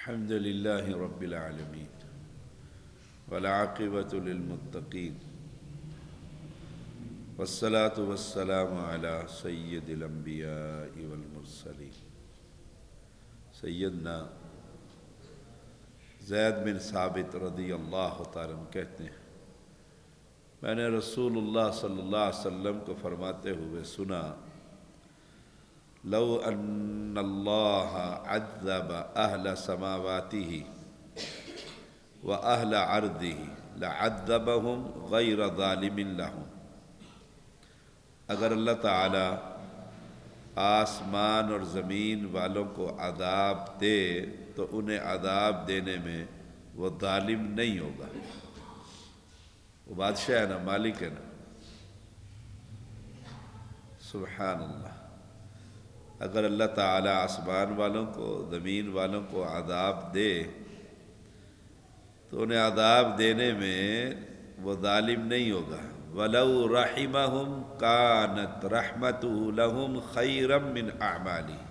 الحمد لله رب العالمين والعاقبة للمتقين والصلاة والسلام على سيد الأنبياء والمرسلين سیدنا زید بن ثابت رضی اللہ تعالیٰ عنہ کہتے ہیں میں نے رسول اللہ صلی اللہ علیہ وسلم کو فرماتے ہوئے سنا لو ان اللہ عذب اہل سماواته واہل ارضه لعذبهم غیر ظالم لهم اگر اللہ تعالی آسمان اور زمین والوں کو عذاب دے تو انہیں عذاب دینے میں وہ ظالم نہیں ہوگا۔ وہ بادشاہ ہے نا، مالک ہے نا، سبحان اللہ۔ اگر اللہ تعالیٰ آسمان والوں کو زمین والوں کو عذاب دے تو انہیں عذاب دینے میں وہ ظالم نہیں ہوگا۔ وَلَوْ رَحِمَهُمْ كَانَتْ رَحْمَتُهُ لَهُمْ خَيْرًا مِّنْ أَعْمَالِهِمْ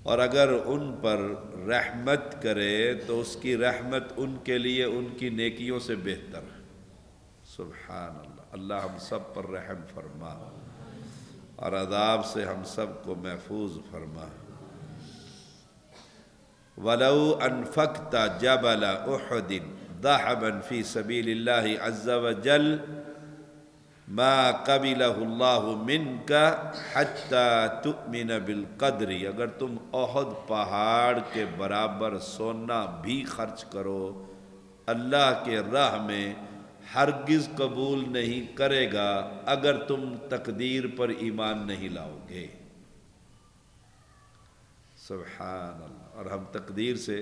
اور اگر ان پر رحمت کرے تو اس کی رحمت ان کے لیے ان کی نیکیوں سے بہتر ہے۔ سبحان اللہ۔ اللہ ہم سب پر رحم فرما اور عذاب سے ہم سب کو محفوظ فرما۔ وَلَوْ أَنفَقْتَ جَبَلَ أُحُدٍ ذَهَبًا فِي سَبِيلِ اللَّهِ عَزَّ وَجَلَّ مَا قَبِلَهُ اللَّهُ مِنْكَ حَتَّى تُؤْمِنَ بِالْقَدْرِ اگر تم احد پہاڑ کے برابر سونا بھی خرچ کرو اللہ کے راہ میں ہرگز قبول نہیں کرے گا اگر تم تقدیر پر ایمان نہیں لاؤ گے۔ سبحان اللہ۔ اور ہم تقدیر سے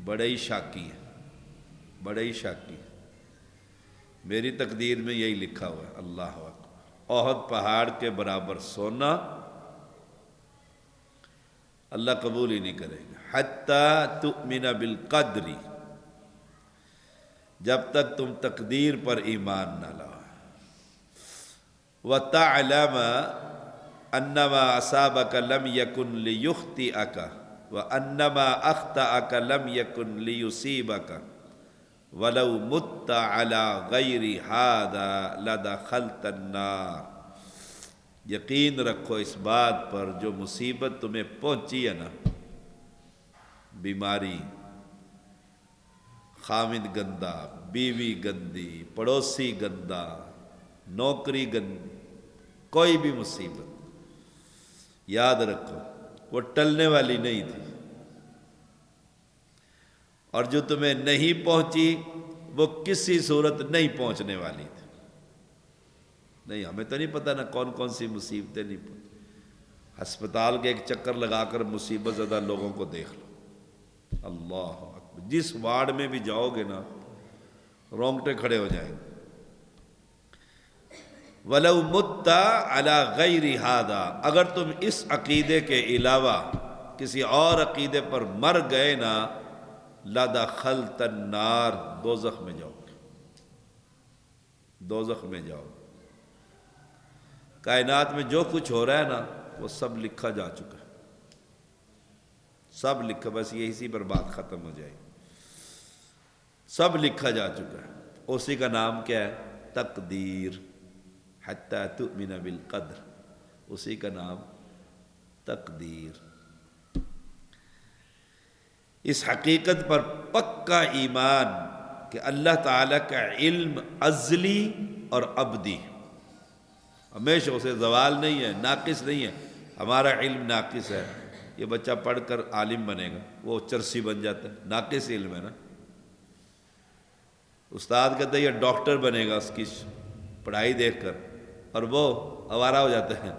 بڑے ہی شاکی ہیں، بڑے ہی شاکی ہیں۔ میری تقدیر میں یہی لکھا ہوا ہے، اللہ اکبر، احد پہاڑ کے برابر سونا اللہ قبول ہی نہیں کرے گا۔ حتی تؤمن بالقدر، جب تک تم تقدیر پر ایمان نہ لاؤ۔ وَتَعْلَمَ أَنَّمَا أَصَابَكَ لَمْ يَكُنْ لِيُخْطِئَكَ وَأَنَّمَا أَخْطَأَكَ لَمْ يَكُنْ لِيُصِيبَكَ وَلَوْ مُتَّ عَلَى غَيْرِ هَذَا لَدَخَلْتَ النَّارِ یقین رکھو اس بات پر جو مصیبت تمہیں پہنچی ہے نا، بیماری، خامد گندا، بیوی گندی، پڑوسی گندا، نوکری گندی، کوئی بھی مصیبت یاد رکھو وہ ٹلنے والی نہیں تھی، اور جو تمہیں نہیں پہنچی وہ کسی صورت نہیں پہنچنے والی تھی۔ نہیں، ہمیں تو نہیں پتہ نا کون کون سی مصیبتیں نہیں پہنچی۔ ہسپتال کے ایک چکر لگا کر مصیبت زدہ لوگوں کو دیکھ لو، اللہ اکبر، جس وارڈ میں بھی جاؤ گے نا رونگٹے کھڑے ہو جائیں گے۔ وَلَوْ مُتَّ عَلَى غَيْرِ هَذَا اگر تم اس عقیدے کے علاوہ کسی اور عقیدے پر مر گئے نا لَدَخَلْتَ النَّارِ دوزخ میں جاؤ گے، دوزخ میں جاؤ گے۔ کائنات میں جو کچھ ہو رہا ہے نا وہ سب لکھا جا چکا ہے، سب لکھا، بس یہ اسی پر بات ختم ہو جائے، سب لکھا جا چکا ہے۔ اسی کا نام کیا ہے؟ تقدیر۔ حتی تؤمن بالقدر، اسی کا نام تقدیر۔ اس حقیقت پر پکا ایمان کہ اللہ تعالیٰ کا علم ازلی اور ابدی، ہمیشہ اسے زوال نہیں ہے، ناقص نہیں ہے۔ ہمارا علم ناقص ہے، یہ بچہ پڑھ کر عالم بنے گا، وہ چرسی بن جاتا ہے، ناقص علم ہے نا۔ استاد کہتا ہے یہ ڈاکٹر بنے گا اس کی پڑھائی دیکھ کر، اور وہ آوارہ ہو جاتا ہے،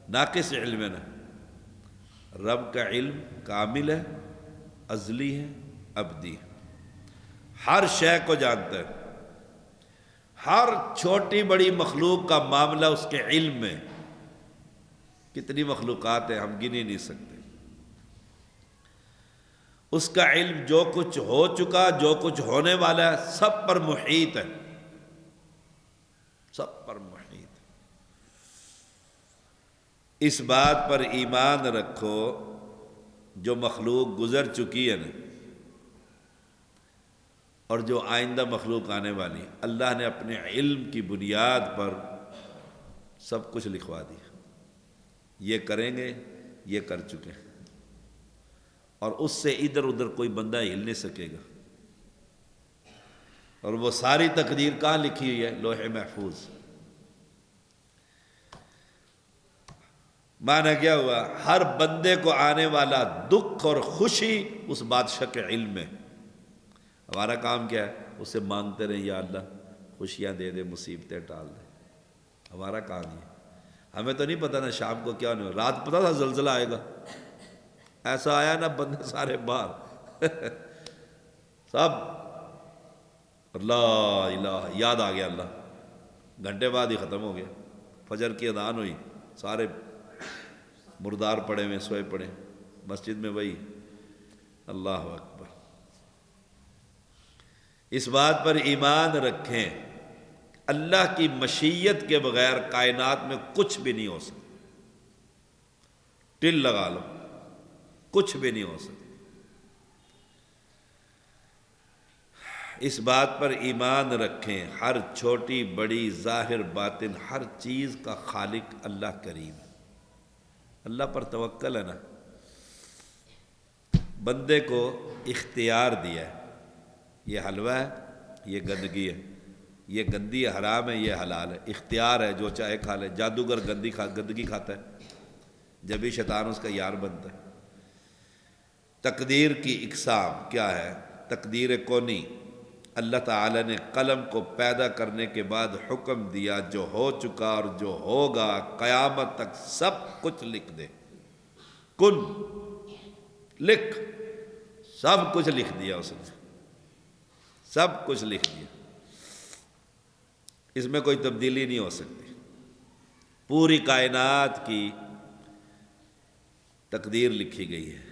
ناقص علم ہے نا۔ رب کا علم کامل ہے، ازلی ہے، ابدی ہے، ہر شے کو جانتا ہے، ہر چھوٹی بڑی مخلوق کا معاملہ اس کے علم میں۔ کتنی مخلوقات ہیں ہم گن ہی نہیں سکتے۔ اس کا علم جو کچھ ہو چکا، جو کچھ ہونے والا ہے، سب پر محیط ہے، سب پر محیط ہے۔ اس بات پر ایمان رکھو جو مخلوق گزر چکی ہے نا اور جو آئندہ مخلوق آنے والی، اللہ نے اپنے علم کی بنیاد پر سب کچھ لکھوا دیا، یہ کریں گے، یہ کر چکے ہیں، اور اس سے ادھر ادھر کوئی بندہ ہل نہیں سکے گا۔ اور وہ ساری تقدیر کہاں لکھی ہوئی ہے؟ لوح محفوظ۔ معنی کیا ہوا؟ ہر بندے کو آنے والا دکھ اور خوشی اس بادشاہ کے علم میں۔ ہمارا کام کیا ہے؟ اس سے مانگتے رہیں، یا اللہ خوشیاں دے دے، مصیبتیں ٹال دے۔ ہمارا کام یہ، ہمیں تو نہیں پتہ نا شام کو کیا ہونے والا۔ رات پتہ تھا زلزلہ آئے گا، ایسا آیا نا بندے سارے باہر سب اللہ الہ، یاد آ گیا اللہ، گھنٹے بعد ہی ختم ہو گیا۔ فجر کی اذان ہوئی، سارے مردار پڑے ہوئے، سوئے پڑے، مسجد میں وہی اللہ اکبر۔ اس بات پر ایمان رکھیں، اللہ کی مشیت کے بغیر کائنات میں کچھ بھی نہیں ہو سکتا۔ ٹل لگا لو، کچھ بھی نہیں ہو سکتا۔ اس بات پر ایمان رکھیں، ہر چھوٹی بڑی ظاہر باطن ہر چیز کا خالق اللہ کریم ہے۔ اللہ پر توکل ہے نا۔ بندے کو اختیار دیا ہے، یہ حلوہ ہے، یہ گندگی ہے، یہ گندی ہے، حرام ہے، یہ حلال ہے۔ اختیار ہے، جو چاہے کھا لے۔ جادوگر گندگی کھاتا ہے، جب ہی شیطان اس کا یار بنتا ہے۔ تقدیر کی اقسام کیا ہے؟ تقدیر کونی، اللہ تعالی نے قلم کو پیدا کرنے کے بعد حکم دیا جو ہو چکا اور جو ہوگا قیامت تک سب کچھ لکھ دے۔ کن، لکھ، سب کچھ لکھ دیا اس نے، سب کچھ لکھ دیا، اس میں کوئی تبدیلی نہیں ہو سکتی۔ پوری کائنات کی تقدیر لکھی گئی ہے۔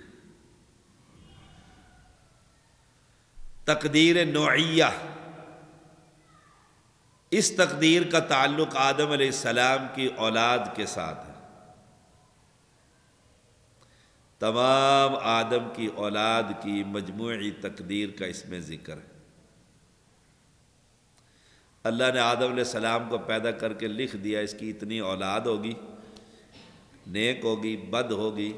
تقدیر نوعیہ، اس تقدیر کا تعلق آدم علیہ السلام کی اولاد کے ساتھ ہے۔ تمام آدم کی اولاد کی مجموعی تقدیر کا اس میں ذکر ہے۔ اللہ نے آدم علیہ السلام کو پیدا کر کے لکھ دیا اس کی اتنی اولاد ہوگی، نیک ہوگی، بد ہوگی،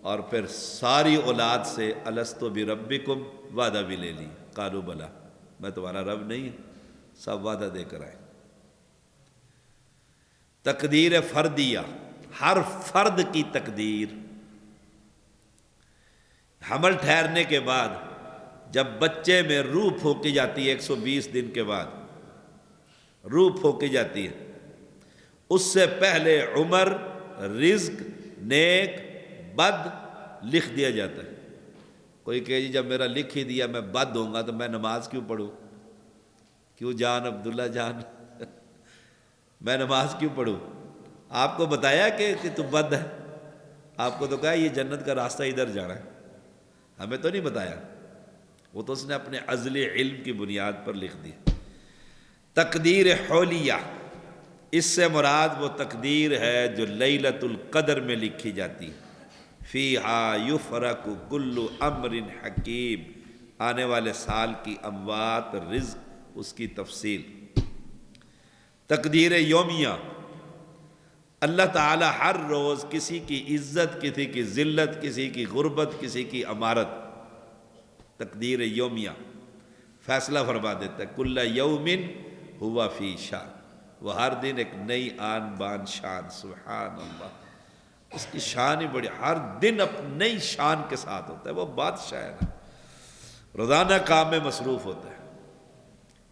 اور پھر ساری اولاد سے الست بربکم وعدہ بھی لے لی، قالوا بلا، میں تمہارا رب نہیں ہوں، سب وعدہ دے کر آئے۔ تقدیر فردیہ، ہر فرد کی تقدیر۔ حمل ٹھہرنے کے بعد جب بچے میں روح پھونکی جاتی ہے، 120 دن کے بعد روح پھونکی جاتی ہے، اس سے پہلے عمر، رزق، نیک، بد لکھ دیا جاتا ہے۔ کوئی کہے جی جب میرا لکھ ہی دیا میں بد ہوں گا تو میں نماز کیوں پڑھوں؟ کیوں جان عبداللہ جان میں نماز کیوں پڑھوں؟ آپ کو بتایا کہ تو بد ہے، آپ کو تو کہا یہ جنت کا راستہ ادھر جانا ہے، ہمیں تو نہیں بتایا، وہ تو اس نے اپنے ازلی علم کی بنیاد پر لکھ دی۔ تقدیر حولیہ، اس سے مراد وہ تقدیر ہے جو لیلۃ القدر میں لکھی جاتی، فیہا یفرق کل امر حکیم، آنے والے سال کی اموات، رزق، اس کی تفصیل۔ تقدیر یومیہ، اللہ تعالی ہر روز کسی کی عزت، کسی کی ذلت، کسی کی غربت، کسی کی امارت، تقدیر یومیہ فیصلہ فرما دیتا ہے۔ کل یوم ہوا فی شان، وہ ہر دن ایک نئی آن بان شان، سبحان اللہ، اس کی شان ہی بڑی، ہر دن اپنی نئی شان کے ساتھ ہوتا ہے، وہ بادشاہ ہے نا، روزانہ کام میں مصروف ہوتا ہے۔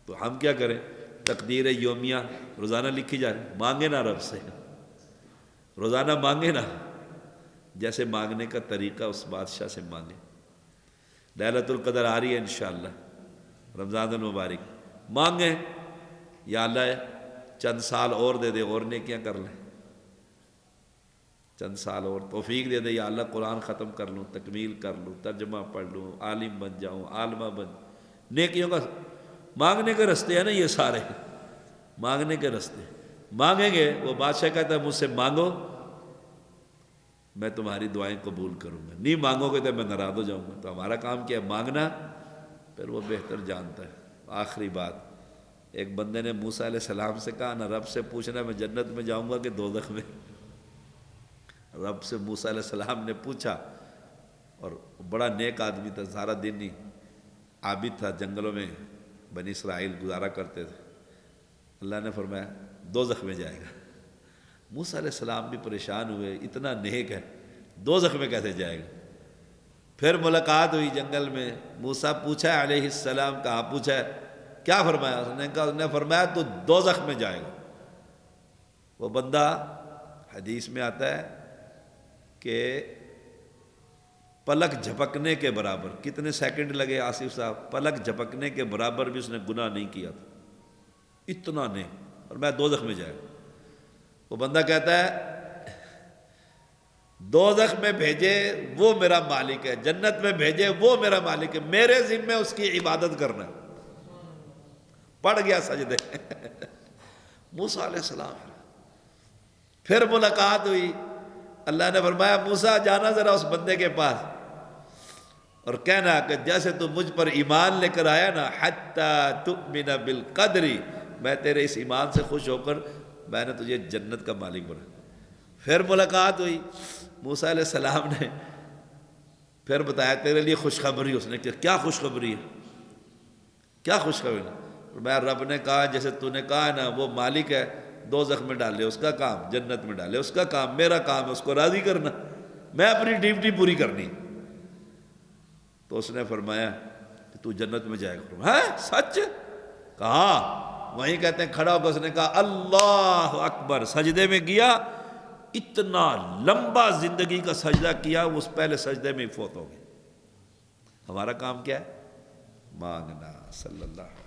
تو ہم کیا کریں؟ تقدیر یومیہ روزانہ لکھی جا رہی، مانگے نا رب سے، روزانہ مانگے نا، جیسے مانگنے کا طریقہ اس بادشاہ سے مانگے۔ لیلۃ القدر آ رہی ہے انشاءاللہ، رمضان المبارک، مانگیں یا اللہ چند سال اور دے دے، اور نیکیاں کر لیں، چند سال اور توفیق دے دے، یا اللہ قرآن ختم کر لوں، تکمیل کر لوں، ترجمہ پڑھ لوں، عالم بن جاؤں، عالمہ بن، نیکیوں کا مانگنے کے رستے ہیں نا یہ سارے، مانگنے کے رستے۔ مانگیں گے، وہ بادشاہ کہتا ہے مجھ سے مانگو، میں تمہاری دعائیں قبول کروں گا، نہیں مانگو گے تو میں ناراض ہو جاؤں گا۔ تو ہمارا کام کیا ہے؟ مانگنا، پھر وہ بہتر جانتا ہے۔ آخری بات، ایک بندے نے موسیٰ علیہ السلام سے کہا نا رب سے پوچھنا میں جنت میں جاؤں گا کہ دوزخ میں۔ رب سے موسیٰ علیہ السلام نے پوچھا، اور بڑا نیک آدمی تھا، سارا دن ہی عابد تھا، جنگلوں میں بنی اسرائیل گزارا کرتے تھے۔ اللہ نے فرمایا دوزخ میں جائے گا۔ موسیٰ علیہ السلام بھی پریشان ہوئے، اتنا نیک ہے دوزخ میں کیسے جائے گا؟ پھر ملاقات ہوئی جنگل میں، موسیٰ پوچھا ہے علیہ السلام، کہاں پوچھا ہے، کیا فرمایا؟ اس نے فرمایا تو دوزخ میں جائے گا۔ وہ بندہ، حدیث میں آتا ہے کہ پلک جھپکنے کے برابر، کتنے سیکنڈ لگے آصف صاحب، پلک جھپکنے کے برابر بھی اس نے گناہ نہیں کیا تھا، اتنا نہیں، اور میں دوزخ میں جائے گا۔ وہ بندہ کہتا ہے دوزخ میں بھیجے وہ میرا مالک ہے، جنت میں بھیجے وہ میرا مالک ہے، میرے ذمہ اس کی عبادت کرنا۔ پڑ گیا سجدے موسیٰ علیہ السلام۔ پھر ملاقات ہوئی، اللہ نے فرمایا موسیٰ جانا ذرا اس بندے کے پاس اور کہنا کہ جیسے تو مجھ پر ایمان لے کر آیا نا، حتی تؤمن بالقدر، میں تیرے اس ایمان سے خوش ہو کر میں نے تجھے جنت کا مالک بنا۔ پھر ملاقات ہوئی، موسیٰ علیہ السلام نے پھر بتایا تیرے لیے خوشخبری۔ اس نے کہا کیا خوشخبری ہے؟ کیا خوشخبری؟ میں رب نے کہا جیسے تو نے کہا نا وہ مالک ہے، دوزخ میں ڈالے اس کا کام، جنت میں ڈالے اس کا کام، میرا کام ہے اس کو راضی کرنا، میں اپنی ڈیوٹی پوری کرنی۔ تو اس نے فرمایا کہ تو جنت میں جائے گا۔ ہے سچ؟ کہا وہیں کہتے ہیں کھڑا ہو کر اس نے کہا اللہ اکبر، سجدے میں گیا، اتنا لمبا زندگی کا سجدہ کیا، اس پہلے سجدے میں ہی فوت ہو گیا۔ ہمارا کام کیا ہے؟ مانگنا۔ صلی اللہ علیہ وسلم۔